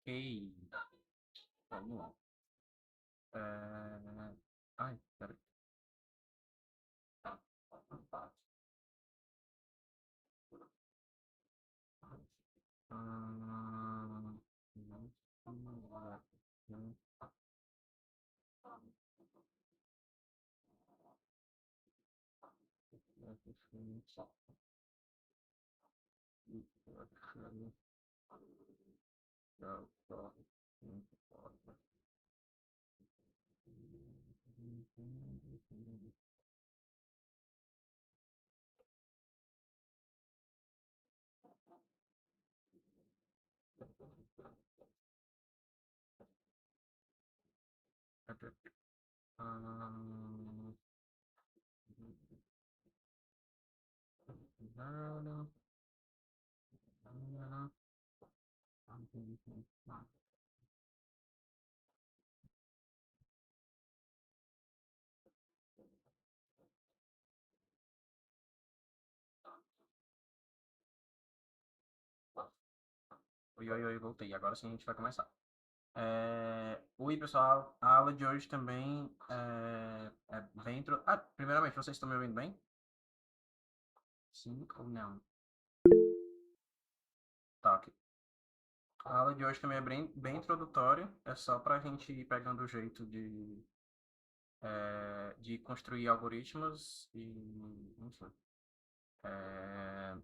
Ok, vamos lá. Ai, peraí. Hum, Oi, oi, oi, voltei. Agora sim a gente vai começar. Oi, pessoal. A aula de hoje também é bem... primeiramente, vocês estão me ouvindo bem? Sim ou não? Tá, ok. A aula de hoje também é bem introdutória. É só para a gente ir pegando o jeito de construir algoritmos e... Enfim. É,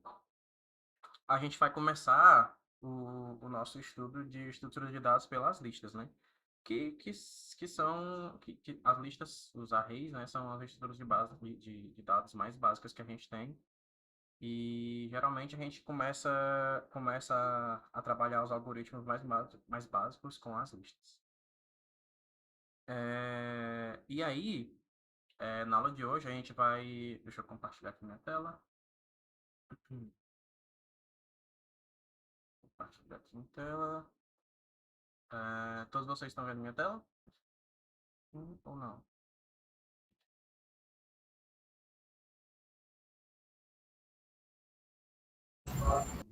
a gente vai começar o nosso estudo de estrutura de dados pelas listas, né? Que são as listas, os arrays, né? São as estruturas de base de dados mais básicas que a gente tem. E geralmente a gente começa a trabalhar os algoritmos mais básicos com as listas. E aí, na aula de hoje, a gente vai. Deixa eu compartilhar aqui minha tela. Compartilhar aqui minha tela. Todos vocês estão vendo minha tela? Ou não?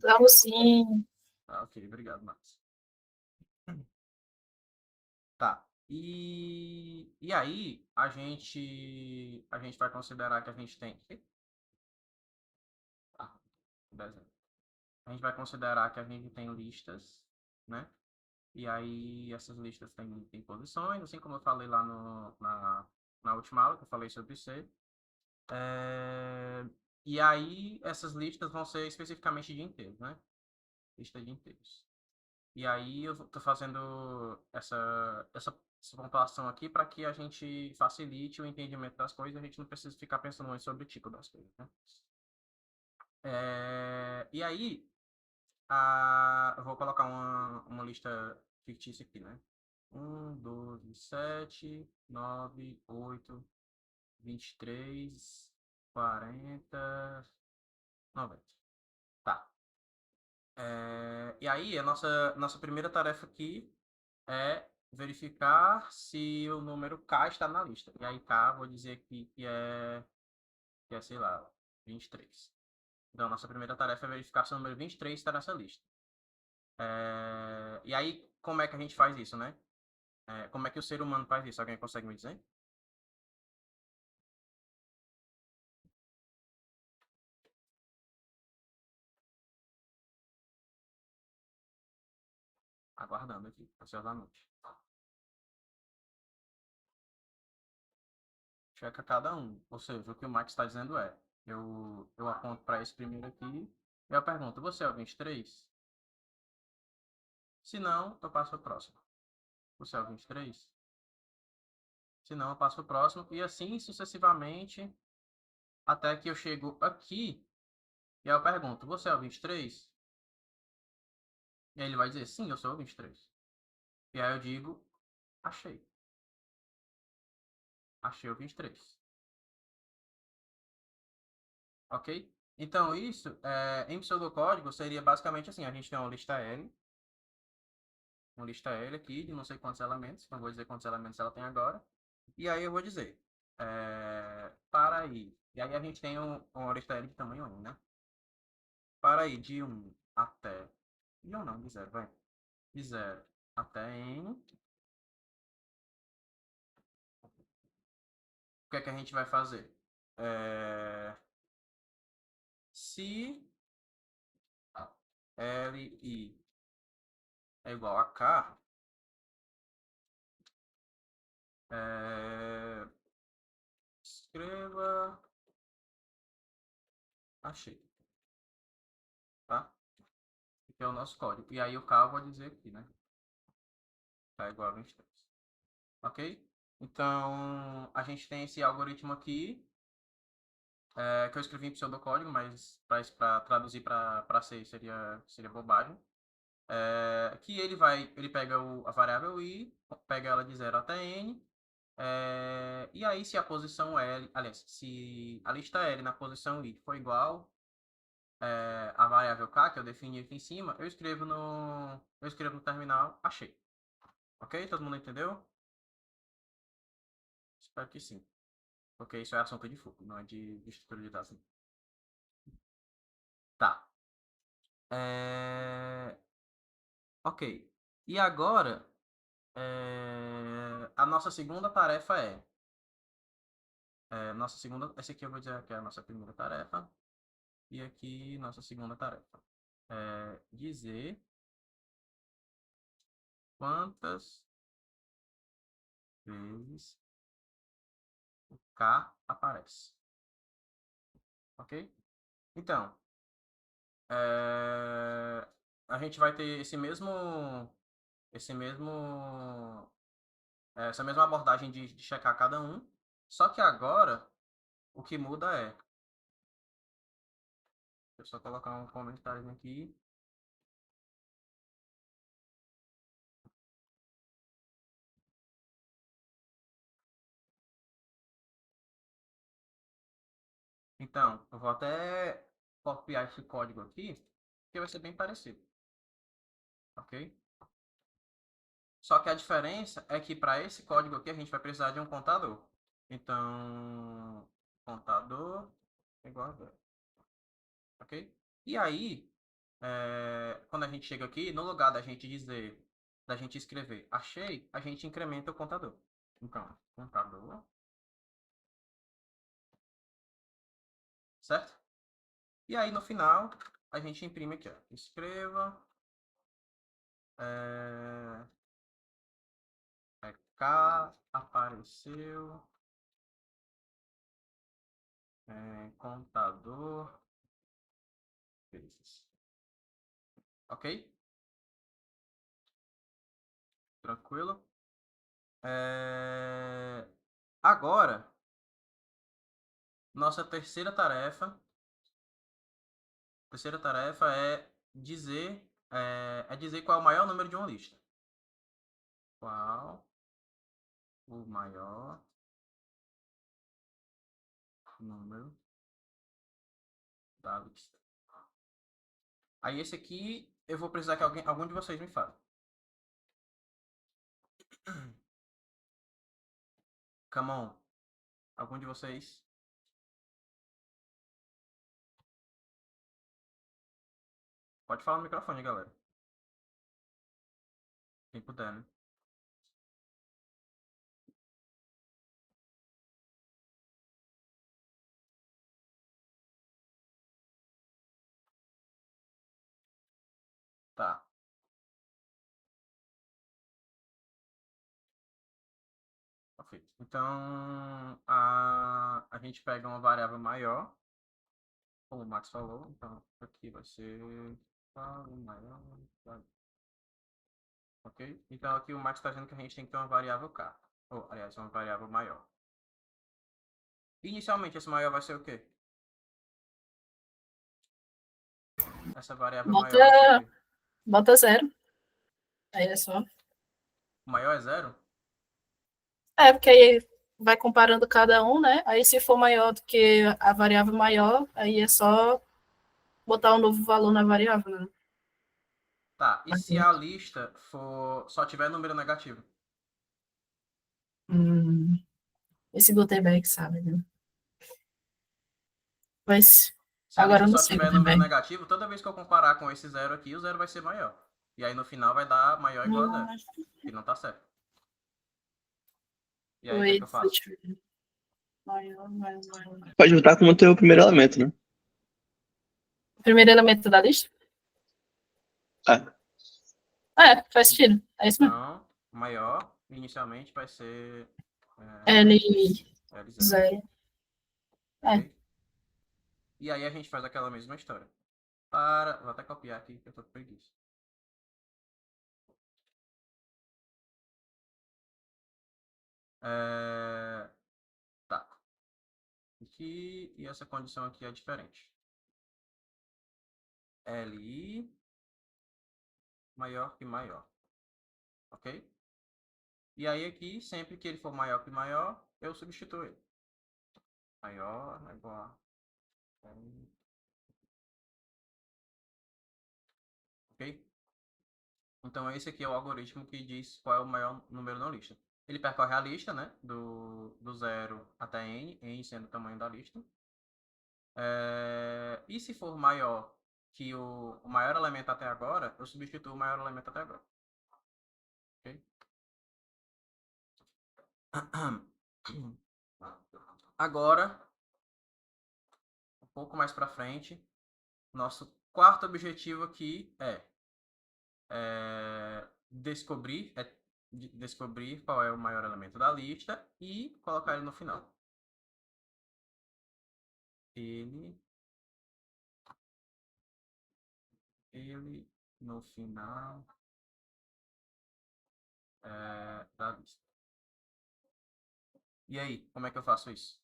Vamos sim. Ah, ok, obrigado, Max. Tá. E aí, a gente vai considerar que a gente tem. Ah, desenho. A gente vai considerar que a gente tem listas, né? E aí, essas listas têm posições, assim como eu falei lá na última aula, que eu falei sobre C. É, E aí, essas listas vão ser especificamente de inteiros, né? Lista de inteiros. E aí eu estou fazendo essa pontuação aqui para que a gente facilite o entendimento das coisas, a gente não precisa ficar pensando muito sobre o tipo das coisas, né? E aí, eu vou colocar uma lista fictícia aqui, né? 1, 2, 7, 9, 8, 23, 40, 90. Tá. E aí, a nossa primeira tarefa aqui é verificar se o número K está na lista. E aí, K, vou dizer aqui que é, sei lá, 23. Então, nossa primeira tarefa é verificar se o número 23 está nessa lista. E aí, como é que a gente faz isso, né? Como é que o ser humano faz isso? Alguém consegue me dizer? Aguardando aqui, para seus anúncios. Checa cada um. Ou seja, o que o Max está dizendo eu aponto para esse primeiro aqui e eu pergunto, você é o 23? Se não, eu passo para o próximo. Você é o 23? Se não, eu passo para o próximo. E assim sucessivamente, até que eu chego aqui e aí eu pergunto, você é o 23? E aí ele vai dizer, sim, eu sou o 23. E aí eu digo, achei. Achei o 23. Ok? Então, isso, em pseudocódigo, seria basicamente assim: a gente tem uma lista L aqui de não sei quantos elementos, não vou dizer quantos elementos ela tem agora, e aí eu vou dizer, para aí, e aí a gente tem uma lista L de tamanho 1, né? Para aí, de 1 até, de 1 não, de 0, vai, de 0 até N. O que é que a gente vai fazer? Se Li é igual a K, escreva, achei, tá? Esse é o nosso código. E aí o K eu vou dizer aqui, né? Tá igual a 23. Ok? Então, a gente tem esse algoritmo aqui, que eu escrevi em pseudocódigo, mas para traduzir para C seria bobagem. Que ele pega a variável i, pega ela de 0 até n, e aí se a posição L, aliás, se a lista L na posição i for igual a variável k, que eu defini aqui em cima, eu escrevo no terminal, achei. Ok? Todo mundo entendeu? Espero que sim. Porque isso é assunto de fluxo, não é de estrutura de dados. Tá. Ok. E agora, a nossa segunda tarefa essa aqui eu vou dizer que é a nossa primeira tarefa, e aqui nossa segunda tarefa. Dizer quantas vezes o K aparece. Ok? Então, a gente vai ter essa mesma abordagem de checar cada um, só que agora o que muda é, deixa eu só colocar um comentário aqui. Então, eu vou até copiar esse código aqui, que vai ser bem parecido, ok? Só que a diferença é que para esse código aqui a gente vai precisar de um contador. Então, contador igual a zero, ok? E aí, quando a gente chega aqui, no lugar da gente escrever achei, a gente incrementa o contador. Então, contador, certo? E aí no final, a gente imprime aqui, ó. Escreva, é, K apareceu, contador vezes. Ok? Tranquilo? Agora, nossa terceira tarefa é dizer qual é o maior número de uma lista. Qual o maior número da lista? Aí esse aqui eu vou precisar que algum de vocês me fale. Come on. Algum de vocês? Pode falar no microfone, galera. Quem puder, né? Tá. Ok. Então, a gente pega uma variável maior, como o Max falou. Então, aqui vai ser qual o maior. Ok? Então, aqui o Max está dizendo que a gente tem que ter uma variável k. Ou, aliás, uma variável maior. Inicialmente, esse maior vai ser o quê? Essa variável maior vai ser o Bota, quê? bota zero. Aí é só. O maior é zero? Porque aí vai comparando cada um, né? Aí se for maior do que a variável maior, aí é só botar um novo valor na variável, né? Tá. E se a lista só tiver número negativo? Hum, esse Gutenberg sabe, né? Mas Se a agora lista eu não só sei tiver número Gutenberg. negativo, toda vez que eu comparar com esse zero aqui, o zero vai ser maior. E aí no final vai dar maior ou igual a zero, que não tá certo. E aí o que é que eu faço? Deixa eu ver. Maior, maior, maior. Pode botar como teu primeiro elemento, né? O primeiro elemento da lista? Ah, É, faz sentido. É isso mesmo. Então, maior inicialmente vai ser L, L0, zero. É. ok? E aí a gente faz aquela mesma história. Vou até copiar aqui, que eu tô com preguiça. Tá. Aqui, e essa condição aqui é diferente. Li maior que maior. Ok? E aí aqui, sempre que ele for maior que maior, eu substituo ele. Maior é igual a... Ok? Então esse aqui é o algoritmo que diz qual é o maior número na lista. Ele percorre a lista, né? Do 0 até n sendo o tamanho da lista. E se for maior que o maior elemento até agora, eu substituo o maior elemento até agora. Ok? Agora, um pouco mais para frente, nosso quarto objetivo aqui descobrir qual é o maior elemento da lista e colocar ele no final. Ele no final da lista. E aí, como é que eu faço isso?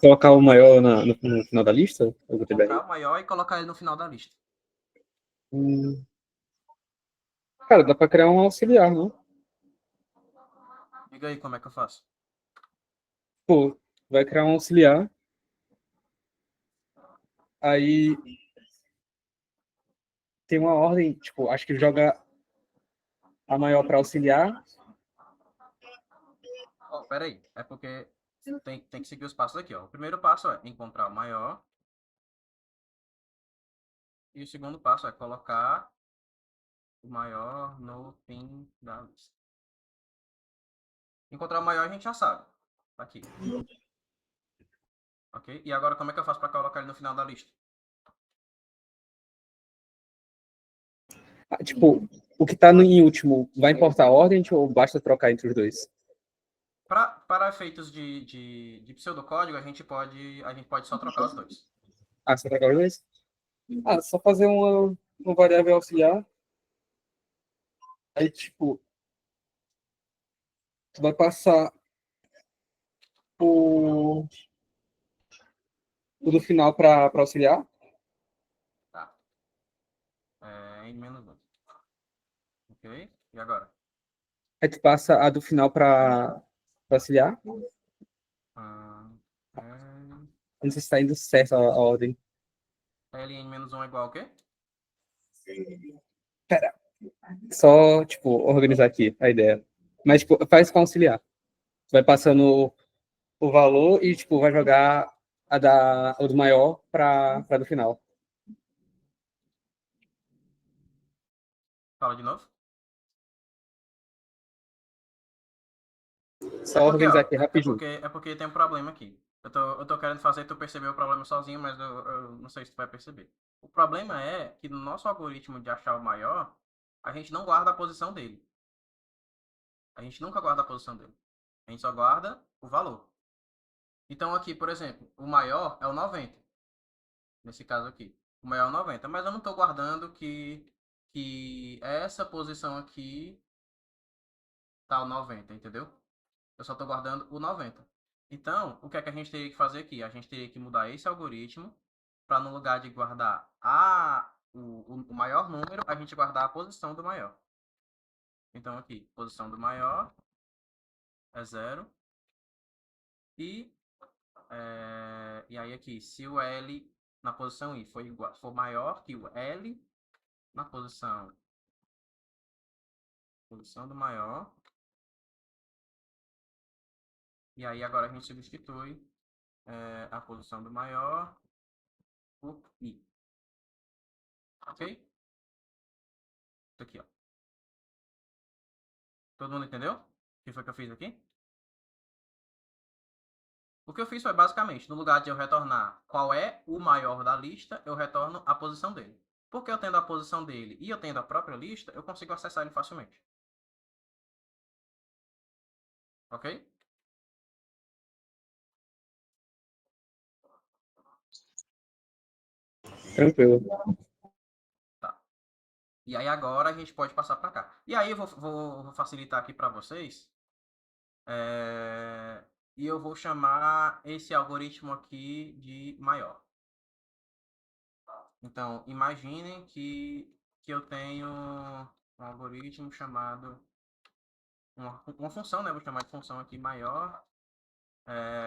colocar o maior no final da lista? Eu vou ter Colocar o maior e colocar ele no final da lista. Cara, dá pra criar um auxiliar, não? Diga aí como é que eu faço. Pô, vai criar um auxiliar. Aí tem uma ordem, tipo, acho que joga a maior pra auxiliar. Oh, pera aí, é porque tem que seguir os passos aqui, ó. O primeiro passo é encontrar o maior. E o segundo passo é colocar o maior no fim da lista. Encontrar o maior a gente já sabe. Tá aqui. Ok? E agora como é que eu faço para colocar ele no final da lista? Tipo, o que tá em último, vai importar a ordem ou basta trocar entre os dois? Para efeitos de pseudocódigo, a gente pode só trocar os dois. Ah, você trocar os dois? Ah, só fazer uma variável auxiliar. Aí, tipo, tu vai passar o do final para auxiliar. Tá. N menos 1. Ok? E agora? Aí tu passa a do final para auxiliar. Ah, Não sei se está indo certo a ordem. Ln menos 1 é igual ao quê? Pera. Só, tipo, organizar aqui a ideia. Mas, tipo, faz com auxiliar. Tu vai passando o valor e, tipo, vai jogar o do maior para do final. Fala de novo. Só organizar aqui rapidinho. É porque tem um problema aqui. Eu tô querendo fazer tu perceber o problema sozinho, mas eu não sei se tu vai perceber. O problema é que no nosso algoritmo de achar o maior, a gente não guarda a posição dele. A gente nunca guarda a posição dele. A gente só guarda o valor. Então aqui, por exemplo, o maior é o 90. Nesse caso aqui. O maior é o 90. Mas eu não estou guardando que essa posição aqui tá o 90, entendeu? Eu só estou guardando o 90. Então, o que é que a gente teria que fazer aqui? A gente teria que mudar esse algoritmo para no lugar de guardar o maior número, a gente guardar a posição do maior. Então aqui, posição do maior é 0. E aí aqui, se o L na posição I for maior que o L na posição do maior, E aí agora a gente substitui a posição do maior por I. Ok? Isso aqui, ó. Todo mundo entendeu? O que foi que eu fiz aqui? O que eu fiz foi basicamente, no lugar de eu retornar qual é o maior da lista, eu retorno a posição dele. Porque eu tendo a posição dele e eu tendo a própria lista, eu consigo acessar ele facilmente. Ok? Tranquilo. Tá. E aí agora a gente pode passar para cá. E aí eu vou facilitar aqui para vocês. E eu vou chamar esse algoritmo aqui de maior. Então, imaginem que eu tenho um algoritmo chamado... Uma função, né? Vou chamar de função aqui maior,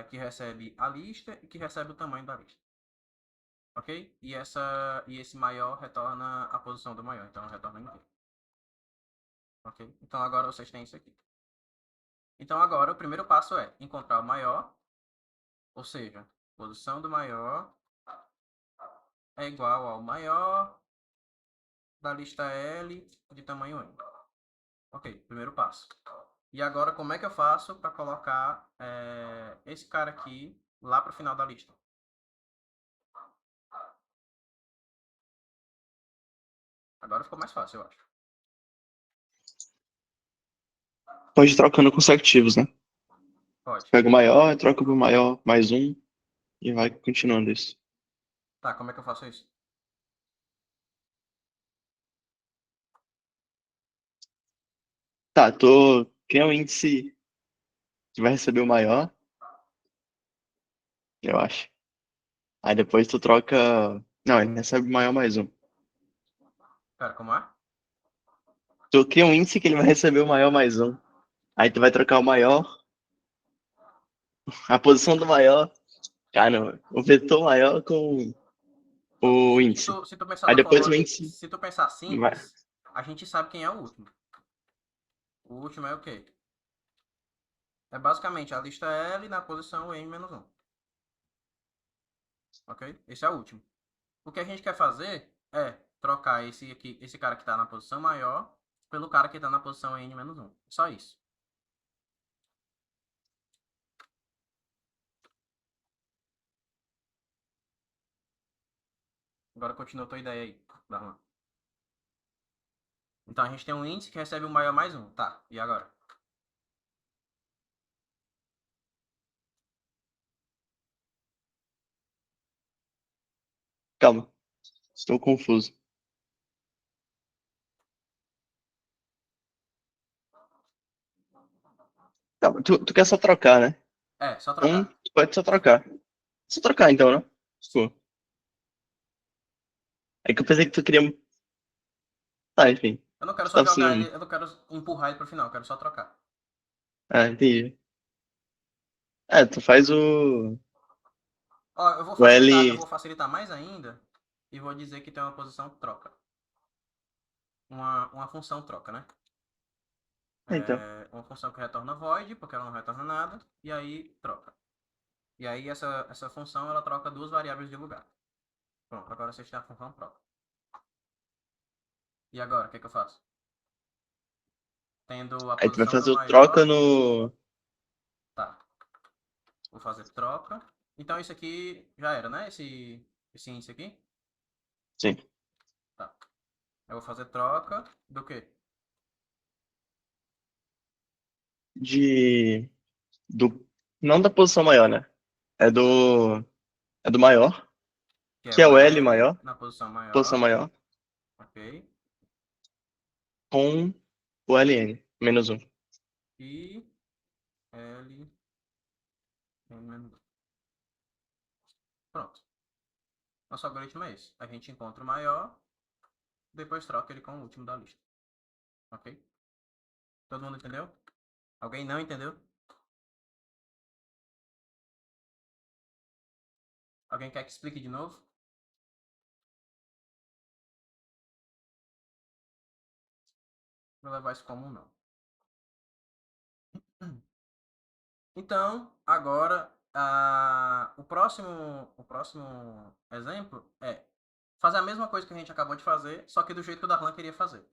que recebe a lista e que recebe o tamanho da lista. Ok? E esse maior retorna a posição do maior. Então, retorna inteiro. Ok? Então, agora vocês têm isso aqui. Então, agora o primeiro passo é encontrar o maior, ou seja, posição do maior é igual ao maior da lista L de tamanho N. Ok, primeiro passo. E agora, como é que eu faço para colocar esse cara aqui lá para o final da lista? Agora ficou mais fácil, eu acho. Pode ir trocando consecutivos, né? Pode. Pega o maior, troca pro maior mais um e vai continuando isso. Tá, como é que eu faço isso? Tá, Quem é o índice que vai receber o maior? Eu acho. Aí depois tu troca. Não, ele recebe o maior mais um. Pera, como é? Tu cria um índice que ele vai receber o maior mais um. Aí tu vai trocar o maior, a posição do maior. Cara, o vetor maior com o índice. Se tu pensar Aí da depois o forma... índice Se tu pensar vai. simples, a gente sabe quem é o último. O último é o quê? É basicamente a lista L na posição N-1. Ok? Esse é o último. O que a gente quer fazer é trocar esse cara que está na posição maior pelo cara que está na posição N-1. Só isso. Agora continua a tua ideia aí, Darlan. Então a gente tem um índice que recebe o maior mais um. Tá, e agora? Calma, estou confuso. Calma, tu quer só trocar, né? Só Então, trocar. tu pode só trocar. Só trocar então, né? Tipo, é que eu pensei que tu queria. Tá, enfim. Eu não quero Tu só tava jogar ele, assim. eu não quero empurrar ele pro final, eu quero só trocar. Ah, entendi. É, tu faz Ó, o eu L. vou facilitar mais ainda e vou dizer que tem uma posição troca. Uma função troca, né? Então. Uma função que retorna void, porque ela não retorna nada, e aí troca. E aí essa função ela troca duas variáveis de lugar. Pronto, agora você tem a função troca. E agora, o que, que eu faço? Tendo a Aí tu vai posição do fazer o troca maior, no. tá. Vou fazer troca. Então isso aqui já era, né? Esse índice aqui? Sim. Tá. Eu vou fazer troca do quê? De. Do. Não da posição maior, né? É do. É do maior, Que é que é o o L L maior, na posição posição maior. maior, Ok. com o LN, menos um. E L. Pronto. Nosso algoritmo é esse. A gente encontra o maior, depois troca ele com o último da lista. Ok? Todo mundo entendeu? Alguém não entendeu? Alguém quer que explique de novo? Vou levar isso como um não. Então, agora, o próximo exemplo é fazer a mesma coisa que a gente acabou de fazer, só que do jeito que o Darlan queria fazer.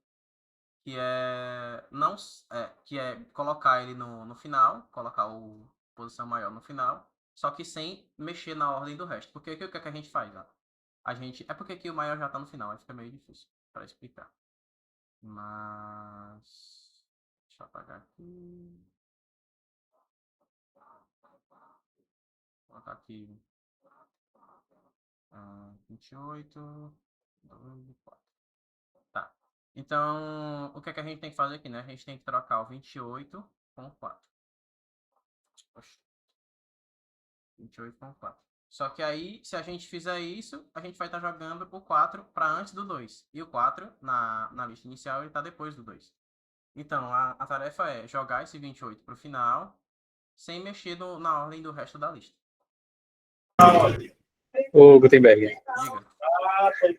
Que é, não, que é colocar ele no final, colocar o posição maior no final, só que sem mexer na ordem do resto. Porque o que é que a gente faz? Ó? É porque aqui o maior já está no final, aí fica meio difícil para explicar. Mas. Deixa eu apagar aqui. Vou colocar aqui 28, 2 e 4. Tá. Então, o que é que a gente tem que fazer aqui, né? A gente tem que trocar o 28 com o 4. Oxe, 28 com 4. Só que aí, se a gente fizer isso, a gente vai estar jogando o 4 para antes do 2. E o 4, na lista inicial, ele está depois do 2. Então, a tarefa é jogar esse 28 para o final, sem mexer na ordem do resto da lista. Ô, Gutenberg, Diga.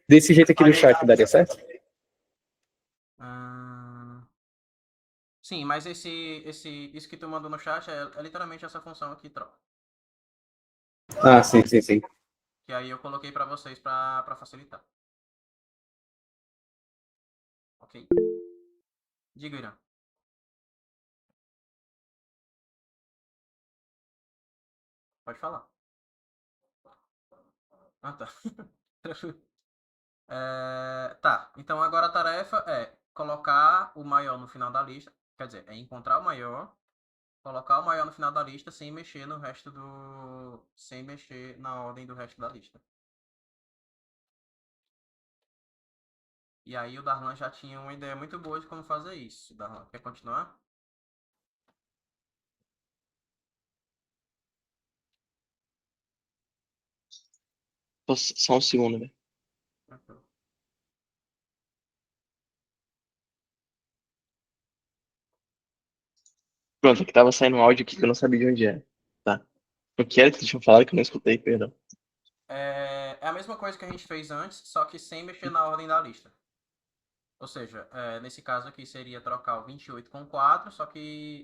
desse jeito aqui do chat daria certo? Sim, mas isso que tu mandou no chat é literalmente essa função aqui, troca. Ah, sim, sim, sim. Que aí eu coloquei para vocês para facilitar. Ok? Diga, Irã. Pode falar. Ah, tá. Tá, então agora a tarefa é colocar o maior no final da lista. Quer dizer, é encontrar o maior, colocar o maior no final da lista sem mexer no resto do. Sem mexer na ordem do resto da lista. E aí o Darlan já tinha uma ideia muito boa de como fazer isso. Darlan, quer continuar? Só um segundo, né? Tranquilo. Pronto, aqui tava saindo um áudio aqui que eu não sabia de onde era. Tá. O que era que eles tinham falado que eu não escutei, perdão. É a mesma coisa que a gente fez antes, só que sem mexer na ordem da lista. Ou seja, nesse caso aqui seria trocar o 28 com o 4, só que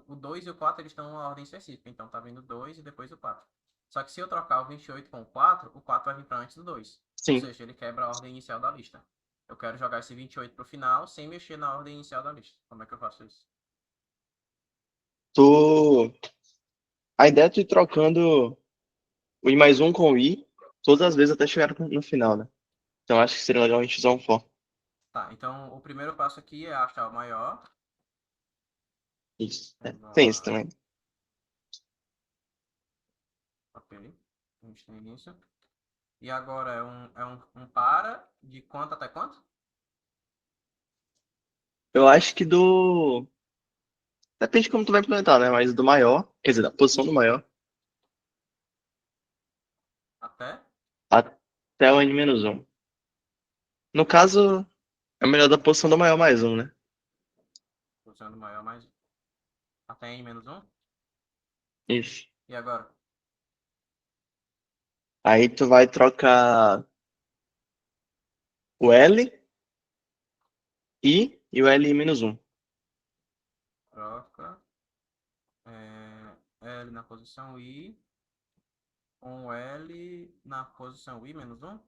o 2 e o 4 eles estão em uma ordem específica. Então tá vindo o 2 e depois o 4. Só que se eu trocar o 28 com o 4 vai vir para antes do 2. Ou Sim. seja, ele quebra a ordem inicial da lista. Eu quero jogar esse 28 pro final sem mexer na ordem inicial da lista. Como é que eu faço isso? Tô... A ideia é tu ir trocando o I mais um com o I todas as vezes até chegar no final, né? Então acho que seria legal a gente usar um for. Tá, então o primeiro passo aqui é achar o maior. Isso. É, Vamos tem isso lá. também. Ok. A gente tem isso. E agora é um para de quanto até quanto? Eu acho que do. Depende de como tu vai implementar, né? Mas do maior, quer dizer, da posição do maior Até? até o N-1. No caso, é melhor da posição do maior mais um, né? Funcionando maior mais. Até em menos um. Isso. E agora? Aí tu vai trocar o L, I e o L menos um. Troca. L na posição I. Com L na posição I menos um.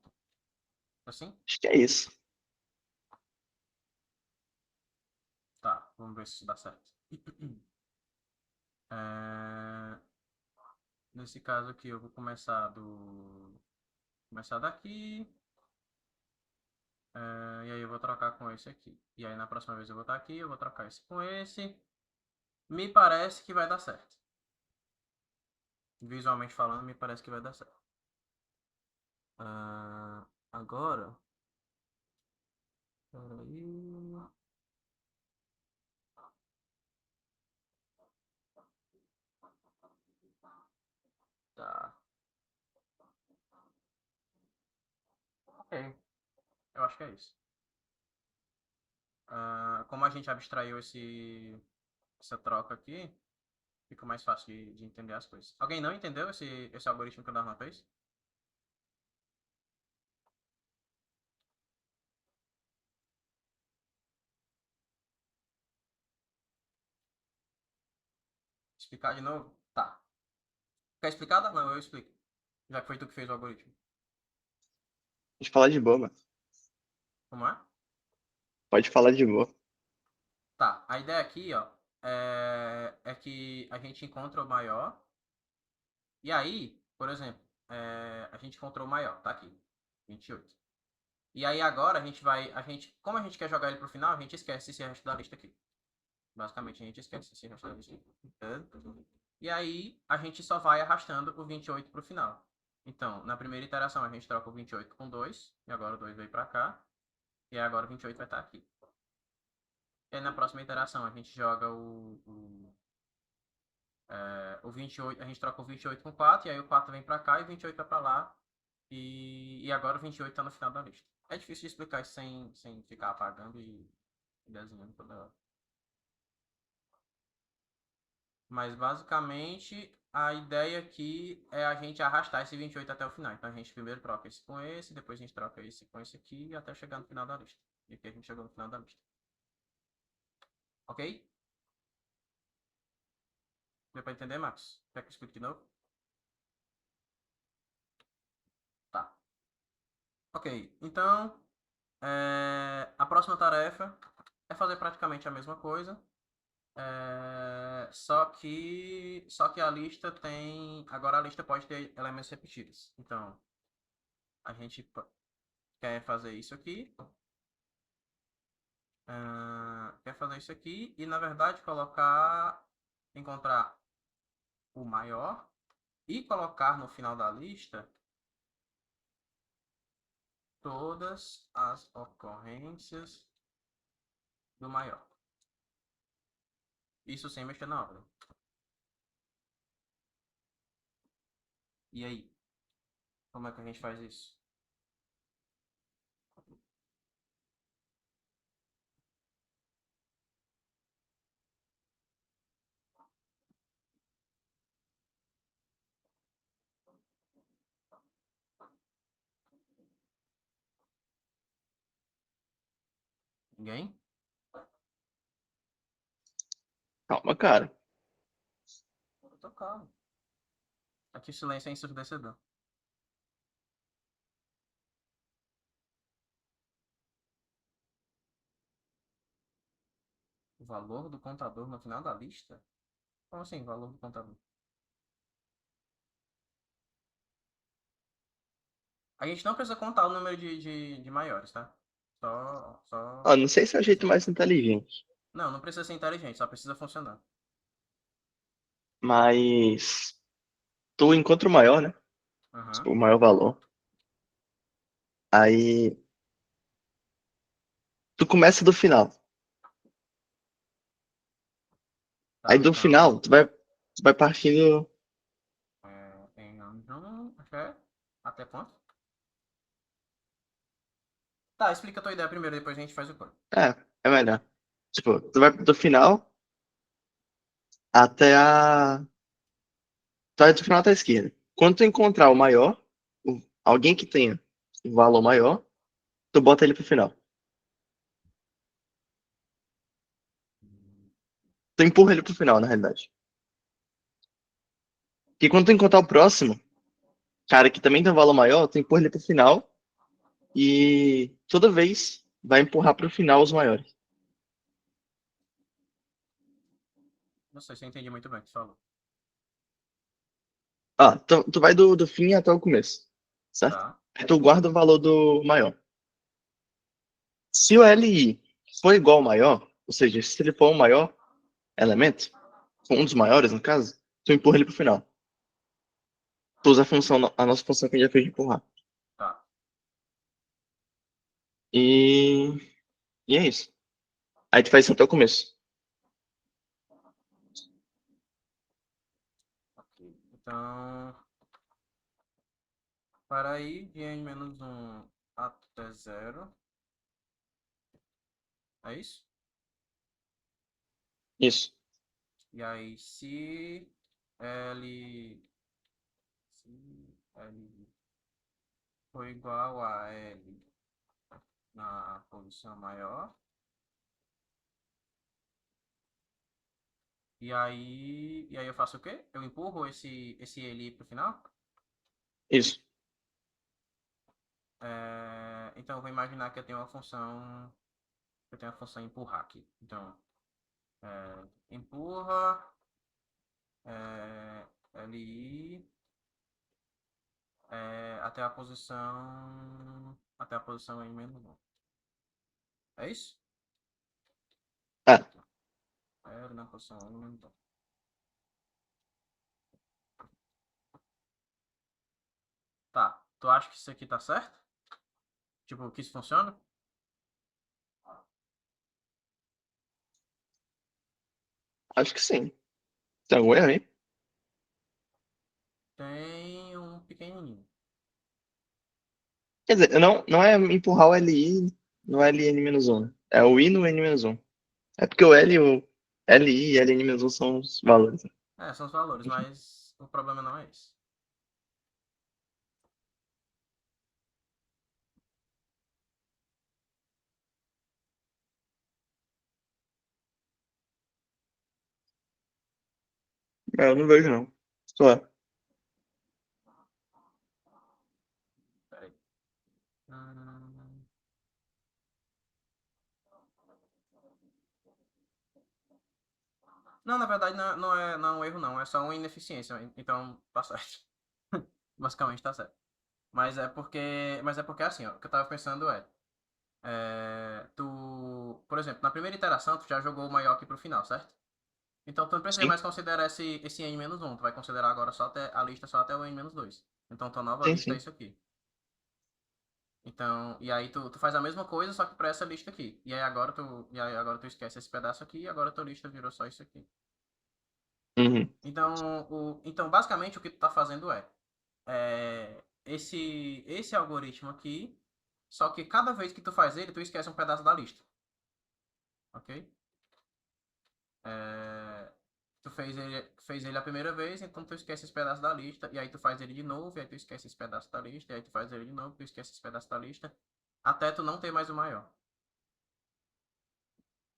Assim? Acho que é isso. Tá, vamos ver se isso dá certo. É, Nesse caso aqui eu vou começar daqui. E aí eu vou trocar com esse aqui. E aí na próxima vez eu vou estar aqui, eu vou trocar esse com esse. Me parece que vai dar certo. Visualmente falando, me parece que vai dar certo. Agora. Peraí. Tá. Ok. Eu acho que é isso. Como a gente abstraiu essa troca aqui, fica mais fácil de entender as coisas. Alguém não entendeu esse algoritmo que o Darlan fez? Explicar de novo? Tá. Quer explicar? Não, eu explico. Já que foi tu que fez o algoritmo. Pode falar de boa, mano. Como é? Pode falar de boa. Tá. A ideia aqui, ó, é que a gente encontra o maior. E aí, por exemplo, a gente encontrou o maior, tá aqui. 28. E aí agora a gente vai. Como a gente quer jogar ele pro final, a gente esquece esse resto da lista aqui. Basicamente, a gente esquece esse resto da lista aqui. E aí a gente só vai arrastando o 28 pro final. Então, na primeira iteração a gente troca o 28 com 2. E agora o 2 veio pra cá. E agora o 28 vai estar aqui. E aí na próxima iteração a gente joga o 28. A gente troca o 28 com 4. E aí o 4 vem pra cá e o 28 vai pra lá. E agora o 28 tá no final da lista. É difícil de explicar isso sem ficar apagando e desenhando toda hora. Mas basicamente a ideia aqui é a gente arrastar esse 28 até o final. Então a gente primeiro troca esse com esse, depois a gente troca esse com esse aqui até chegar no final da lista. E aqui a gente chegou no final da lista. Ok? Deu pra entender, Max? Quer que eu explique de novo? Tá. Ok, então a próxima tarefa é fazer praticamente a mesma coisa. Só que a lista tem. Agora a lista pode ter elementos repetidos. Então, a gente quer fazer isso aqui. Quer fazer isso aqui e, na verdade, encontrar o maior e colocar no final da lista todas as ocorrências do maior. Isso sem mexer na ordem. E aí? Como é que a gente faz isso? Ninguém? Calma, cara. Eu tô calmo. Aqui o silêncio é ensurdecedor. O valor do contador no final da lista? Como assim, valor do contador? A gente não precisa contar o número de maiores, tá? Só... Ó, não sei se é o jeito mais inteligente, Não precisa ser inteligente, só precisa funcionar. mas tu encontra o maior, né? Aham. Tipo, o maior valor. Aí tu começa do final. Aí Tá, do então... final, tu vai partindo. Em até quanto? Tá, explica a tua ideia primeiro, depois a gente faz o coro. É melhor. Tipo, tu vai do final até a. Tu vai do final até a esquerda. Quando tu encontrar o maior, alguém que tenha um valor maior, tu bota ele pro final. Tu empurra ele pro final, na realidade. Porque quando tu encontrar o próximo, cara que também tem um valor maior, tu empurra ele pro final e toda vez vai empurrar pro final os maiores. Não sei se eu entendi muito bem o que tu falou. Tu vai do fim até o começo, certo? Tá? Aí tu guarda o valor do maior. Se o LI for igual ao maior, ou seja, se ele for o maior elemento, um dos maiores no caso, tu empurra ele pro final. Tu usa a nossa função que a gente já fez de empurrar. Tá. E, e é isso. Aí tu faz isso até o começo. Ok. Então, para ir de n-1 até 0, é isso? Isso. E aí, se L for igual a L na posição maior, E aí eu faço o quê? Eu empurro esse ele pro final? Isso. Então eu vou imaginar que eu tenho uma função. Eu tenho a função empurrar aqui. Então, empurra LI até a posição. Até a posição em menos 1. É isso? Ah, Na posição em menos 1. Tá. Tu acha que isso aqui tá certo? Tipo, que isso funciona? acho que sim. Tem algum erro aí? Tem um pequenininho. Quer dizer, não é empurrar o LI no LN-1. É o I no N-1. É porque o LI e LN-1 são os valores, né? São os valores, mas o problema não é esse. Eu não vejo, não. Só é. Peraí. Hum, Não, na verdade não é um erro não, é só uma ineficiência. Então tá certo. Basicamente tá certo. Mas é porque assim, ó, o que eu tava pensando por exemplo, na primeira iteração tu já jogou o maior aqui pro final, certo? Então tu não precisa Sim, mais considerar esse n-1, tu vai considerar agora só até a lista só até o n-2. Então tua nova sim, lista é sim. isso aqui. Então, e aí tu faz a mesma coisa, só que para essa lista aqui. E aí agora tu esquece esse pedaço aqui e agora tua lista virou só isso aqui. Uhum. Então basicamente o que tu tá fazendo esse algoritmo aqui, só que cada vez que tu faz ele, tu esquece um pedaço da lista, ok? É, tu fez ele a primeira vez, então tu esquece esse pedaço da lista, e aí tu faz ele de novo, e aí tu esquece esse pedaço da lista, e aí tu faz ele de novo, tu esquece esse pedaço da lista, até tu não ter mais o maior,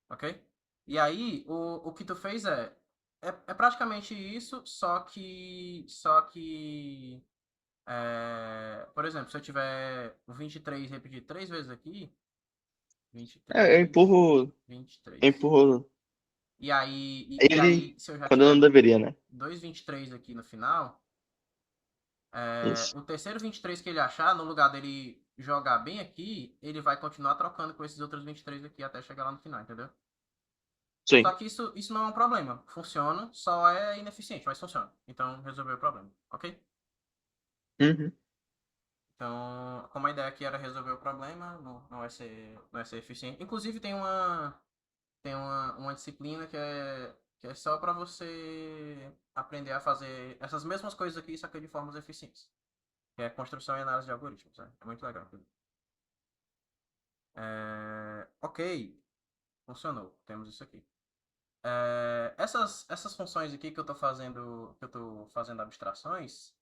ok? E aí o que tu fez é praticamente isso, só que por exemplo, se eu tiver o 23 repetir 3 vezes aqui, Eu 23, 23. empurro E aí, e, e ele aí se eu já quando eu não tiver deveria, né? dois 23 aqui no final, Isso. o terceiro 23 que ele achar, no lugar dele jogar bem aqui, ele vai continuar trocando com esses outros 23 aqui até chegar lá no final, entendeu? Só Sim. que isso não é um problema. Funciona, só é ineficiente, mas funciona. Então, resolveu o problema, ok? Uhum. Então, como a ideia aqui era resolver o problema, não é ser eficiente. Inclusive, tem uma disciplina que é só para você aprender a fazer essas mesmas coisas aqui, só que de formas eficientes. Que é construção e análise de algoritmos. É muito legal. Ok, funcionou. Temos isso aqui. Essas funções aqui que eu tô fazendo abstrações,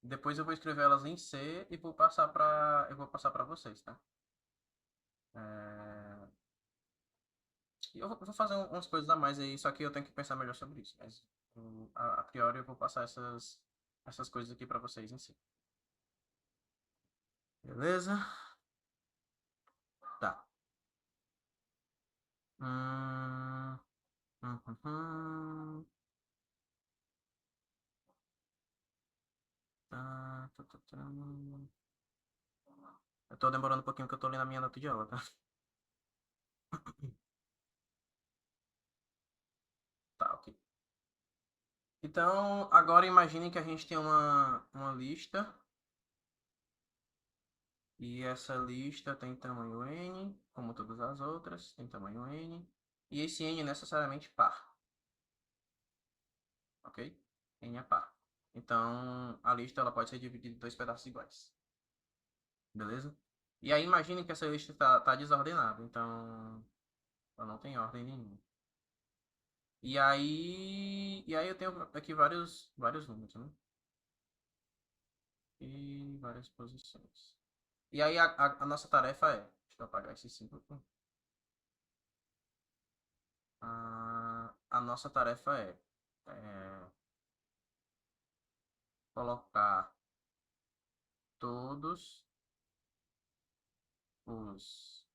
depois eu vou escrever elas em C e eu vou passar para vocês, tá? É, e eu vou fazer umas coisas a mais aí, só que eu tenho que pensar melhor sobre isso. Mas a priori eu vou passar essas coisas aqui para vocês em si. Beleza? Tá. Hum, hum, hum, hum. Tá, tá, tá, tá. Eu tô demorando um pouquinho porque eu tô lendo a minha nota de aula, tá? Tá, ok. Então, agora imagine que a gente tem uma lista. E essa lista tem tamanho n, como todas as outras, tem tamanho n. E esse n é necessariamente par, ok? N é par. Então, a lista ela pode ser dividida em dois pedaços iguais. Beleza? E aí imagine que essa lista tá desordenada, então ela não tem ordem nenhuma. E aí eu tenho aqui vários números, né? E várias posições. E aí a nossa tarefa deixa eu apagar esse símbolo. a nossa tarefa é colocar todos os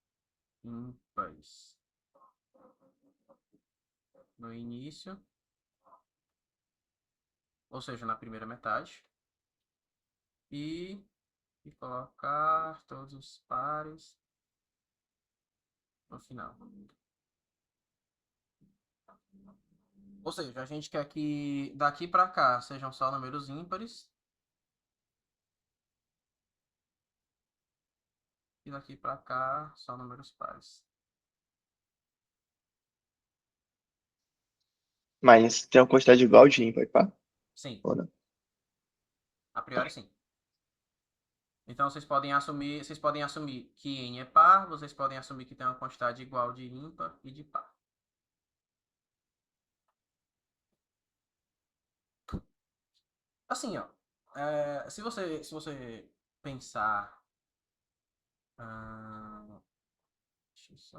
ímpares no início, ou seja, na primeira metade, e colocar todos os pares no final. Ou seja, a gente quer que daqui para cá sejam só números ímpares e daqui para cá só números pares. Mas tem uma quantidade igual de ímpar, pá? Sim, Ou não? a priori sim. Então vocês podem assumir que n é par, vocês podem assumir que tem uma quantidade igual de ímpar e de par. Assim, ó, se você pensar, ah, deixa eu só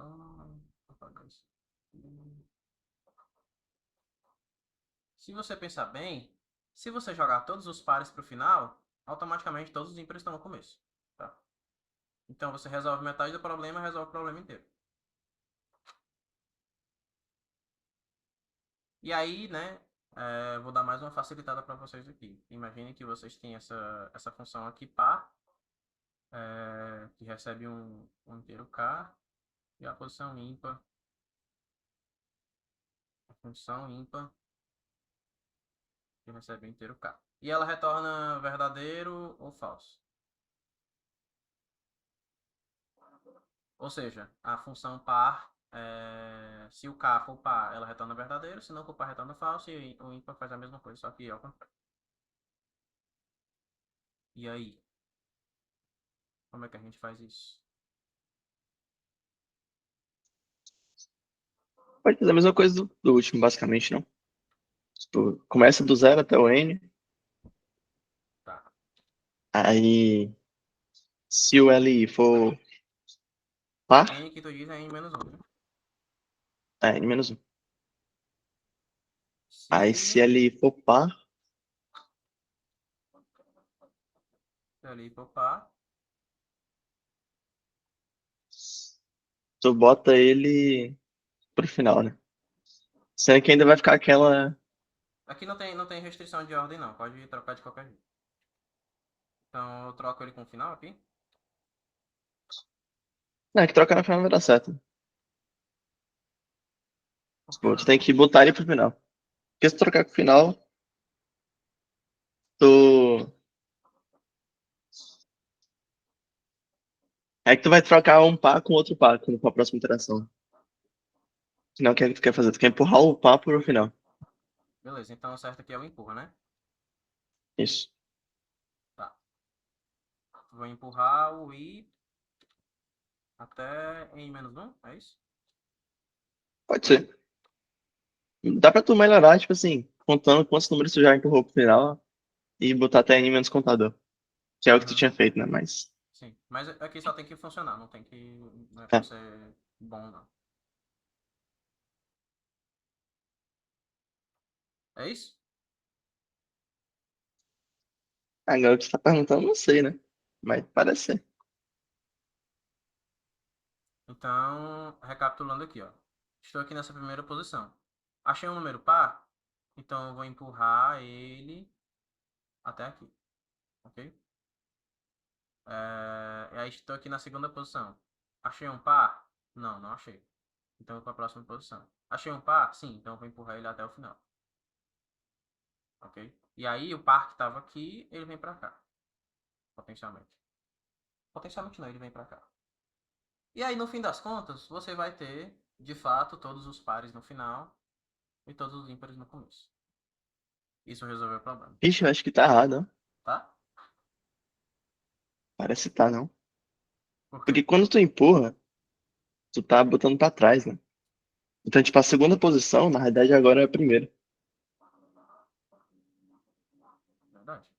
apagar isso aqui. Se você pensar bem, se você jogar todos os pares para o final, automaticamente todos os ímpares estão no começo, tá? Então você resolve metade do problema, resolve o problema inteiro. E aí, né, vou dar mais uma facilitada para vocês aqui. Imaginem que vocês têm essa função aqui par, que recebe um inteiro k, e a posição ímpar, a função ímpar, que recebe um inteiro k. E ela retorna verdadeiro ou falso. Ou seja, a função par, se o k for par, ela retorna verdadeiro, se não for par, retorna falso, e o ímpar faz a mesma coisa, só que ao contrário. E aí? Como é que a gente faz isso? Pode fazer a mesma coisa do último, basicamente, não? Tipo, começa do zero até o N, Tá. aí se o LI for par, N que tu diz é N menos 1, né? é N menos um. Aí se Se LI for par, ali for par, tu bota ele pro final, né? Sendo que ainda vai ficar aquela. aqui não tem restrição de ordem não, pode trocar de qualquer jeito. Então eu troco ele com o final aqui. Não, é que trocar no final não vai dar certo. Por que Tipo, tu não? tem que botar ele pro final. Porque se trocar com o final, tu. É que tu vai trocar um par com outro par com a próxima interação. Não, o que é que tu quer fazer? Tu quer empurrar o par pro final. Beleza, então o certo aqui é o empurra, né? Isso. Tá. Vou empurrar o I até N menos 1, é isso? Pode ser. Dá pra tu melhorar, tipo assim, contando quantos números tu já empurrou pro final e botar até N menos contador. Que é o que tu Uhum, tinha feito, né? Mas. sim. Mas aqui só tem que funcionar, não tem que. Não é pra É. ser bom, não. É isso? Agora o que tu tá perguntando, não sei, né? Mas parece ser. Então, recapitulando aqui, ó. Estou aqui nessa primeira posição. Achei um número par, então eu vou empurrar ele até aqui, ok? Aí estou aqui na segunda posição. Achei um par? Não, não achei. Então eu vou para a próxima posição. Achei um par? Sim, então eu vou empurrar ele até o final, ok? E aí o par que estava aqui, ele vem para cá, potencialmente. Potencialmente não, ele vem para cá. E aí no fim das contas, você vai ter, de fato, todos os pares no final e todos os ímpares no começo. Isso resolveu o problema, Ixi, eu acho que tá errado, ó. tá? Parece que tá, não. Por quê? Porque quando tu empurra, tu tá botando pra trás, né? Então, tipo, a segunda posição, na realidade, agora é a primeira. Verdade.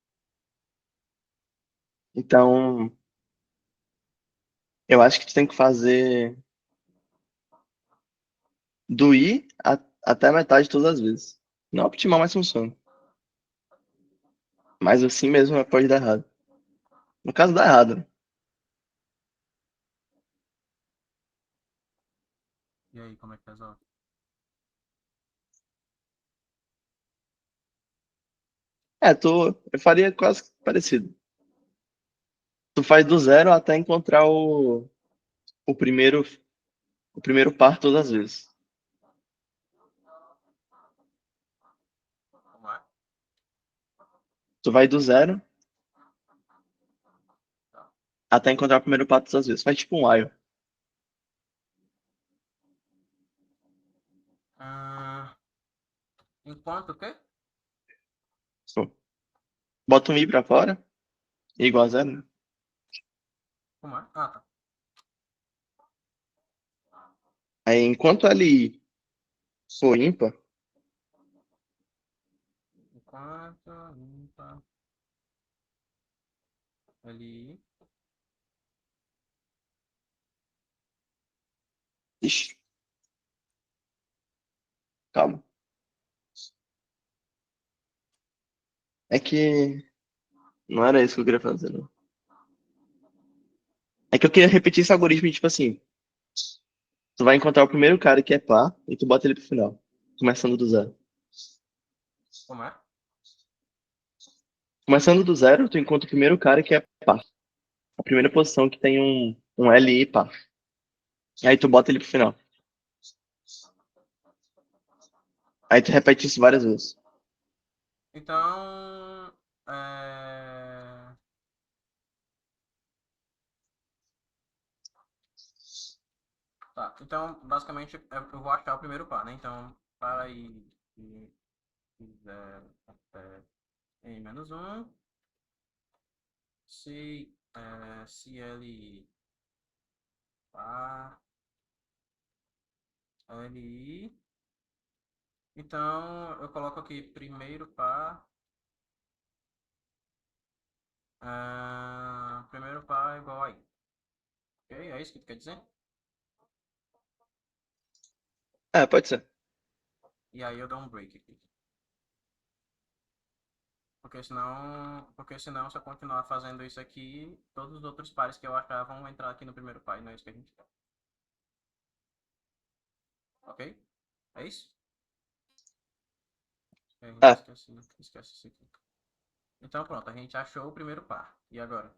Então, eu acho que tu tem que fazer. do i até a metade todas as vezes. Não é optimal, mas funciona. Mas assim mesmo pode dar errado. No caso, dá errado, né? E aí, como é que resolve? Eu faria quase parecido. Tu faz do zero até encontrar o primeiro, o primeiro par todas as vezes. Como é? Tu vai do zero Tá. até encontrar o primeiro par todas as vezes. Faz tipo um while. Ah, enquanto o quê? Pô, bota um i pra fora, i igual a zero, né? Como é? Ah, tá. Aí enquanto li for ímpar, Enquanto limpa ali. ixi, calma. É que não era isso que eu queria fazer, não. É que eu queria repetir esse algoritmo, tipo assim, tu vai encontrar o primeiro cara que é par e tu bota ele pro final, começando do zero. Como é? Começando do zero, tu encontra o primeiro cara que é par. A primeira posição que tem um LI par. Aí tu bota ele pro final. Aí tu repete isso várias vezes. Então. É... Tá. Então, basicamente, eu vou achar o primeiro par, né? Então, para aí de 0 até em menos um. Se L par LI. Então, eu coloco aqui primeiro par. Primeiro par igual a i. Ok? É isso que tu quer dizer? É, pode ser. E aí eu dou um break aqui. Porque senão, se eu continuar fazendo isso aqui, todos os outros pares que eu achar vão entrar aqui no primeiro par, e não é isso que a gente quer. Ok? É isso? A gente Ah, esquece isso aqui. Então pronto, a gente achou o primeiro par. E agora?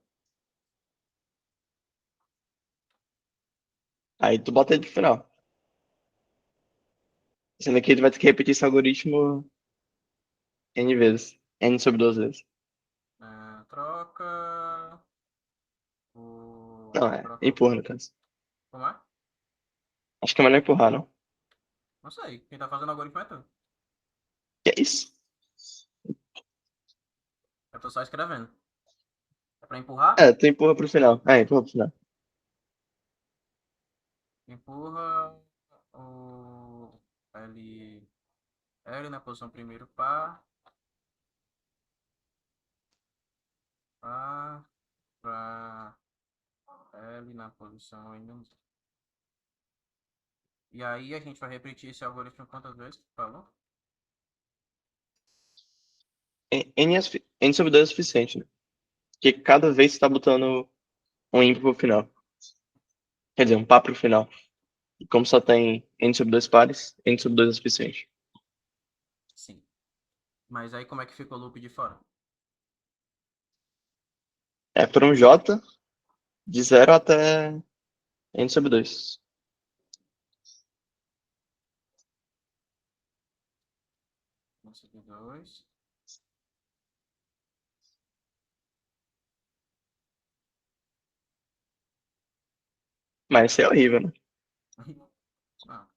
aí tu bota ele pro final. Sendo que ele vai ter que repetir esse algoritmo N vezes. N sobre duas vezes. Troca. Não, é. Troca. Empurra, no caso. Como é? Acho que é melhor empurrar, não? Não sei. Quem tá fazendo o algoritmo é tu. Que é isso? Eu tô só escrevendo. É pra empurrar? É, tu empurra pro final. É, empurra pro final. Empurra o L, L na posição primeiro par. Par pra L na posição ainda. E aí a gente vai repetir esse algoritmo quantas vezes? Tu falou? N sobre 2 é suficiente, né? Porque cada vez você tá botando um ímpar pro final. Quer dizer, um par pro final. E como só tem N sobre 2 pares, N sobre 2 é suficiente. Sim. Mas aí como é que fica o loop de fora? É por um J de zero até N sobre 2. Um sobre dois. Mas isso é horrível, né?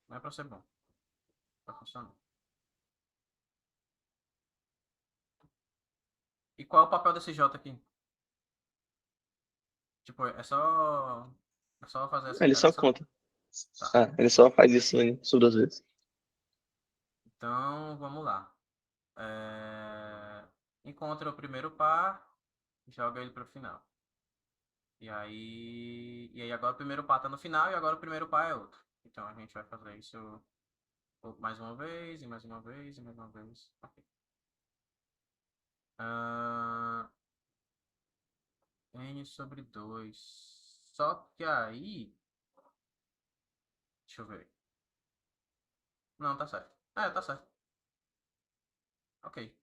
Não é pra ser bom. Tá funcionando. E qual é o papel desse J aqui? Tipo, é só. É só fazer essa Ele só interação? conta. Tá. Ah, ele só faz isso N sobre 2 vezes. Então, vamos lá. Encontra o primeiro par, joga ele pro final. E aí agora o primeiro par tá no final e agora o primeiro par é outro. Então a gente vai fazer isso Mais uma vez, e mais uma vez, e mais uma vez. Ok. Ah, N sobre 2. Só que aí. Deixa eu ver. Não, tá certo. Tá certo. Ok.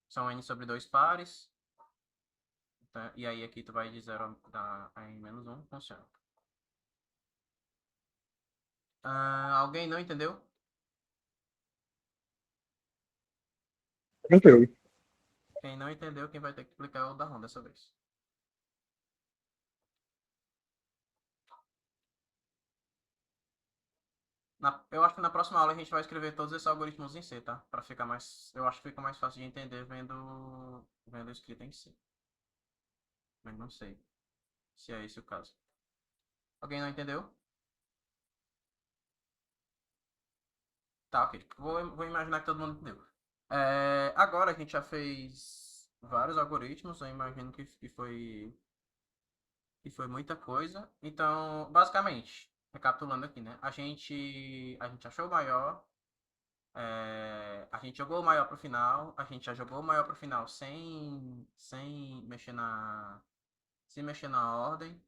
São N sobre 2 pares. Tá? E aí aqui tu vai de 0 a N menos 1. Funciona. Alguém não entendeu? Tranquilo. Quem não entendeu, quem vai ter que explicar é o Darron dessa vez. Eu acho que na próxima aula a gente vai escrever todos esses algoritmos em C, tá? Para ficar mais. Eu acho que fica mais fácil de entender vendo a escrita em C. Mas não sei se é esse o caso. Alguém não entendeu? Tá, ok. Vou imaginar que todo mundo entendeu. Agora a gente já fez vários algoritmos. Eu imagino que foi muita coisa. Então, basicamente, recapitulando aqui, né? A gente achou o maior. A gente jogou o maior pro final. A gente já jogou o maior pro final sem mexer na ordem.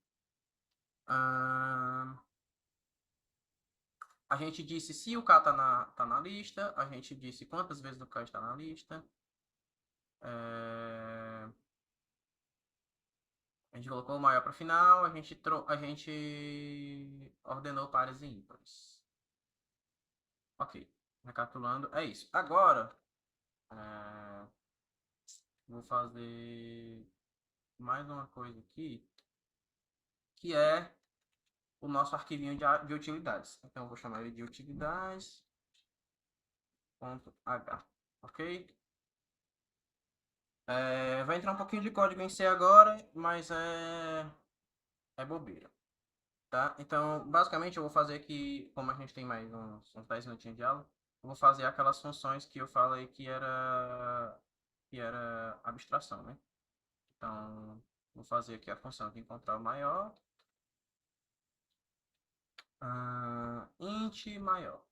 A gente disse se o K tá na lista. A gente disse quantas vezes o K está na lista. A gente colocou o maior para o final. A gente ordenou pares e ímpares. Ok. Recapitulando, é isso. Agora, vou fazer mais uma coisa aqui, que é o nosso arquivinho de utilidades. Então, eu vou chamar ele de utilidades.h, ok? Vai entrar um pouquinho de código em C agora, mas é bobeira, tá? Então, basicamente, eu vou fazer aqui, como a gente tem mais uns 10 minutinhos de aula, eu vou fazer aquelas funções que eu falei que era abstração, né? Então, vou fazer aqui a função de encontrar o maior. Int maior.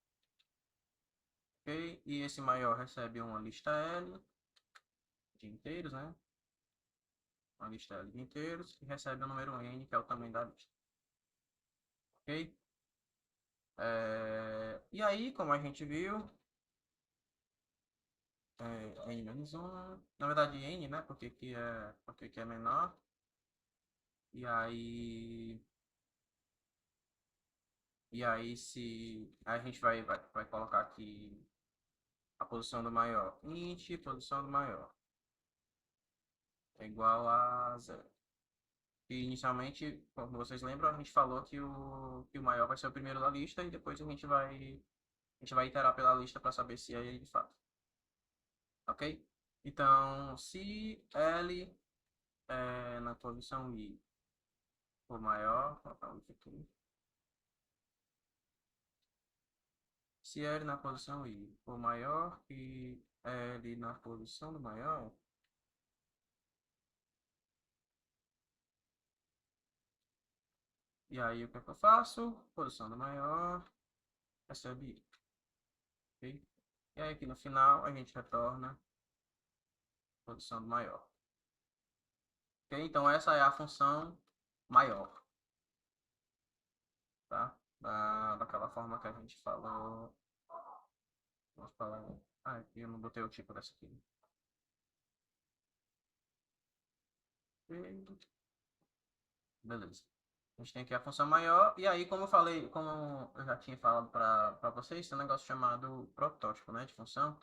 Ok? E esse maior recebe uma lista L de inteiros, né? Uma lista L de inteiros e recebe o número N, que é o tamanho da lista. Ok? E aí, como a gente viu, N menos 1, na verdade N, né? Porque aqui é menor. E aí se a gente vai colocar aqui a posição do maior. Int, posição do maior. É igual a 0. E inicialmente, como vocês lembram, a gente falou que o maior vai ser o primeiro da lista e depois a gente vai iterar pela lista para saber se é ele de fato. Ok? Então, se L na posição I for maior, vou colocar isso aqui. Se L na posição I for maior que L na posição do maior, e aí o que é que eu faço? Posição do maior, recebe I. Ok? E aí aqui no final a gente retorna posição do maior. Ok? Então essa é a função maior. Tá? Daquela forma que a gente falou. Vamos falar. Aqui eu não botei o tipo dessa aqui. Beleza. A gente tem aqui a função maior. E aí, como eu falei, como eu já tinha falado para vocês, tem um negócio chamado protótipo, né, de função.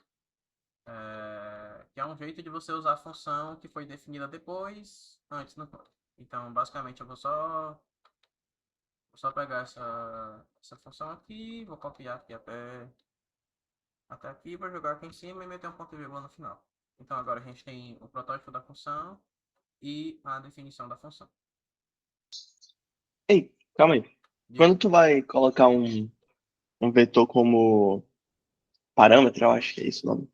Que é um jeito de você usar a função que foi definida depois, antes no código. Então, basicamente, eu vou só pegar essa função aqui, vou copiar aqui até aqui, vou jogar aqui em cima e meter um ponto e vírgula no final. Então, agora a gente tem o protótipo da função e a definição da função. Ei, calma aí. Diga. Quando tu vai colocar um vetor como parâmetro, eu acho que é isso o nome.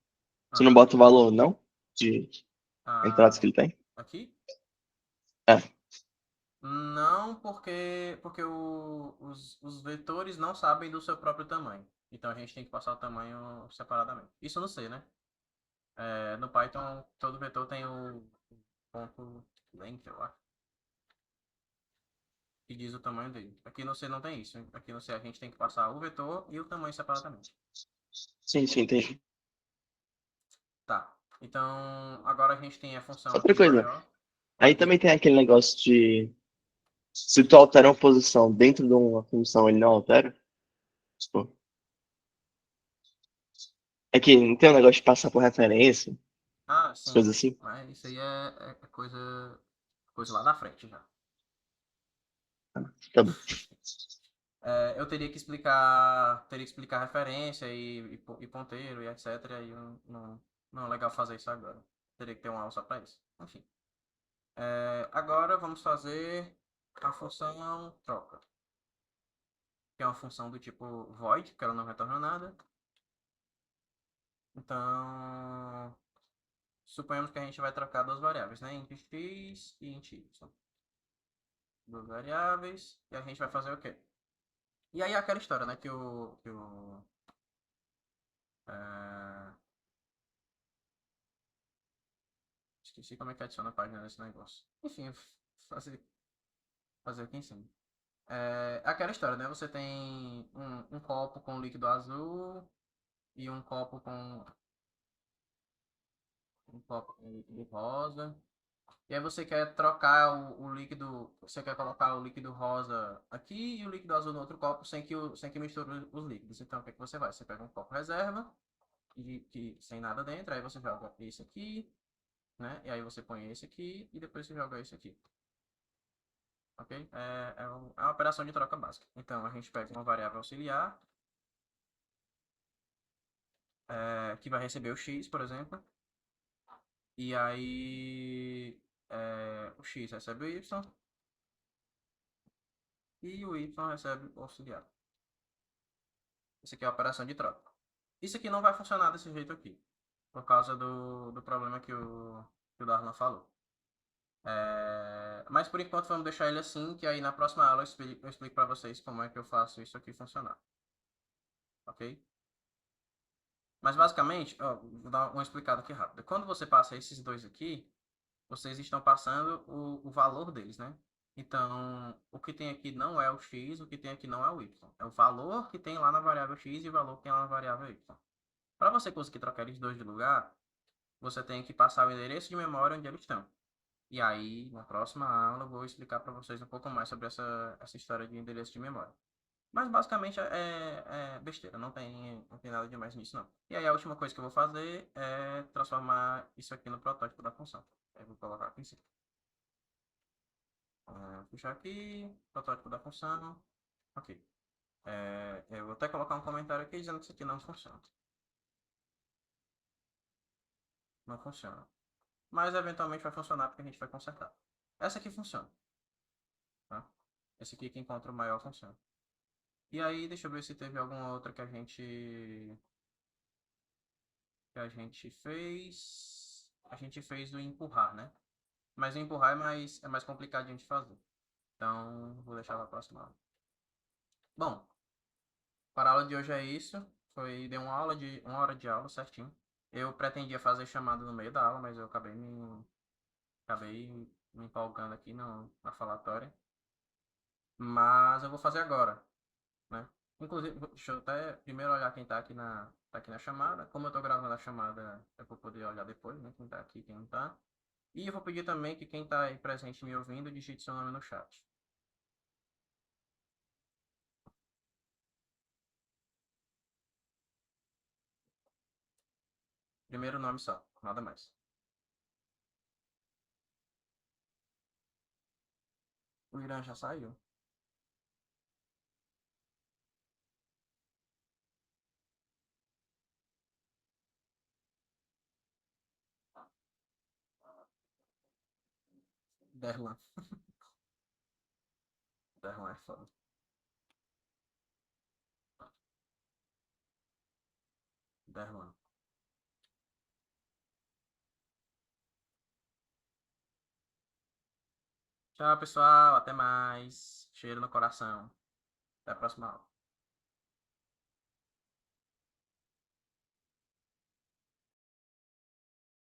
Tu não bota o valor, não? De entradas que ele tem? Aqui? É. Não, porque os vetores não sabem do seu próprio tamanho. Então a gente tem que passar o tamanho separadamente. Isso no C, né? No Python, todo vetor tem o ponto length, eu acho, que diz o tamanho dele. Aqui no C não tem isso. Aqui no C a gente tem que passar o vetor e o tamanho separadamente. Sim, entendi. Tá. Então, agora a gente tem a função Outra aqui coisa, maior. aí também tem aquele negócio de se tu altera uma posição dentro de uma função, ele não altera? Tipo, é que não tem um negócio de passar por referência, Ah, as sim. coisas assim. Mas isso aí é coisa lá da frente já. Tá bom. Eu teria que explicar referência e ponteiro e etc. E não é legal fazer isso agora. Teria que ter uma aula só para isso. Enfim. Agora vamos fazer a função troca, que é uma função do tipo void, que ela não retorna nada. Então, suponhamos que a gente vai trocar duas variáveis, né? Int x e int y. Duas variáveis. E a gente vai fazer o quê? E aí é aquela história, né? É, Esqueci como é que adiciona a página nesse negócio. Enfim, fazer aqui em cima. Aquela história, né? Você tem um copo com líquido azul e um copo com líquido rosa. E aí você quer trocar o líquido, você quer colocar o líquido rosa aqui e o líquido azul no outro copo sem que misture os líquidos. Então, o que é que você vai? Você pega um copo reserva, sem nada dentro, aí você joga esse aqui, né? E aí você põe esse aqui e depois você joga esse aqui. Ok? É uma operação de troca básica. Então, a gente pega uma variável auxiliar, que vai receber o x, por exemplo. E aí, o x recebe o y e o y recebe o auxiliar. Isso aqui é a operação de troca. Isso aqui não vai funcionar desse jeito aqui, por causa do problema que o Darlan falou. Mas por enquanto vamos deixar ele assim, que aí na próxima aula eu explico para vocês como é que eu faço isso aqui funcionar. Ok? Mas basicamente, ó, vou dar uma explicada aqui rápida. Quando você passa esses dois aqui, vocês estão passando o valor deles, né? Então, o que tem aqui não é o x, o que tem aqui não é o y. É o valor que tem lá na variável x e o valor que tem lá na variável y. Para você conseguir trocar eles dois de lugar, você tem que passar o endereço de memória onde eles estão. E aí, na próxima aula, eu vou explicar para vocês um pouco mais sobre essa história de endereço de memória. Mas basicamente é besteira, não tem nada demais nisso não. E aí a última coisa que eu vou fazer é transformar isso aqui no protótipo da função. Eu vou colocar aqui em cima. Puxar aqui, protótipo da função. Ok. Eu vou até colocar um comentário aqui dizendo que isso aqui não funciona. Não funciona. Mas eventualmente vai funcionar porque a gente vai consertar. Essa aqui funciona. Tá? Esse aqui que encontra o maior funciona. E aí, deixa eu ver se teve alguma outra que a gente fez. A gente fez o empurrar, né? Mas o empurrar é mais complicado de a gente fazer. Então, vou deixar para a próxima aula. Bom, para a aula de hoje é isso. Deu uma hora de aula certinho. Eu pretendia fazer chamada no meio da aula, mas eu acabei me empolgando aqui na falatória. Mas eu vou fazer agora, né? Inclusive, deixa eu até primeiro olhar quem tá aqui na chamada. Como eu tô gravando a chamada, é para poder olhar depois, né? Quem tá aqui e quem não tá. E eu vou pedir também que quem tá aí presente me ouvindo, digite seu nome no chat. Primeiro nome só, nada mais. O Irã já saiu. Derlan. Derlan é foda. Derlan. Tchau, pessoal. Até mais. Cheiro no coração. Até a próxima aula.